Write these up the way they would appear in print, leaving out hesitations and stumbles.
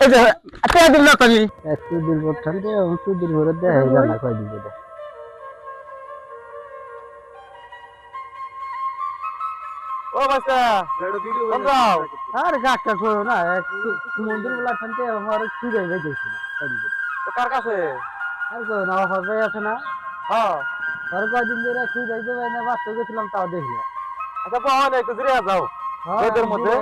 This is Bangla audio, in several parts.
এই যে আচ্ছা দিল না তুমি একটু দিন পর ঠান্ডে একটু দিন ভরে দেয় জানা কয় দিবে দে ও বাচ্চা কোন যাও আর গাছটা করো না একটু মন্দির বলা ঠান্ডে আমার একটু যাই যাইছি তো কার কাছে আর কো না হবে আছে না হ্যাঁ আর কয়দিন ধরে একটু যাইতে পাই না বাচ্চা গেছিলাম তাও দেখলে আচ্ছা পাওয়া নাই একটু জিরিয়া যাও রোদের মধ্যে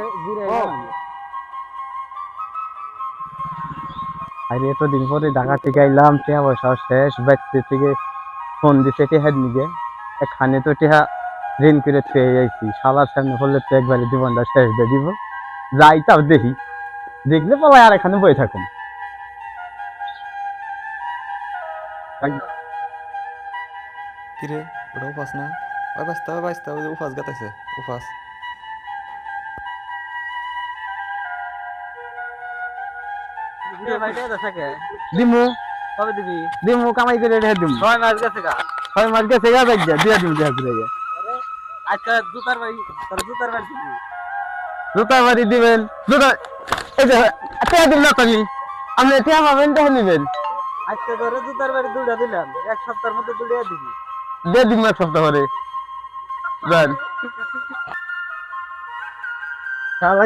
আরে এত দিন পরে ঢাকা থেকে আইলাম টিয়া পয়সা শেষ ব্যক্তি থেকে ফোন দিছে টিহা নিগে এখানে তো টিহা ঋণ করে পেয়ে যাইছি সালার সামনে পড়লে তো একবারে জীবনটা শেষ দিয়ে দিব যাই তাও দেখি দেখলে পালাই আর এখানে বয়ে থাকুন কিরে ওটা উপাস না ওই বাঁচতে ওই উপাস গাতাইছে উপাস দিমু কবে দিবি দিমু কামাই করে রেখে দিমু 6 মাস গেছে গা 6 মাস গেছে গা যাই দিয়া দিমু দিয়া ঘুরে আচ্ছা জুতার বাড়ি তোর জুতার বাড়ি দিবি জুতা বাড়ি দিবেন জুতা এই যে আচ্ছা দিল না তুমি আপনি টিয়া পাবেন তো নিবেন আজকে ধরে জুতার বাড়ি দুইটা দিলাম এক সপ্তাহের মধ্যে দুইটা দিবি দিয়ে দিন এক সপ্তাহ পরে যান শালা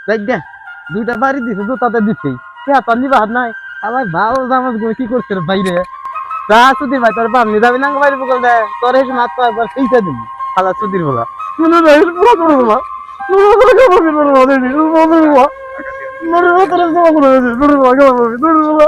যাই দিয়া দুইটা বাড়ি দিছে জুতাতে দিছেই টিয়া তো নিবা হাত নাই আমার ভালো জামাজ গুলো কি করছে রে বাইরে যা সুদি ভাই তোর বাপ নিয়ে যাবি না বাইরে বকল দে তোর এসে মাত্র একবার সেইটা দিবি খালা সুদির বলা শুনো না এসে পুরো করে বলা নুরু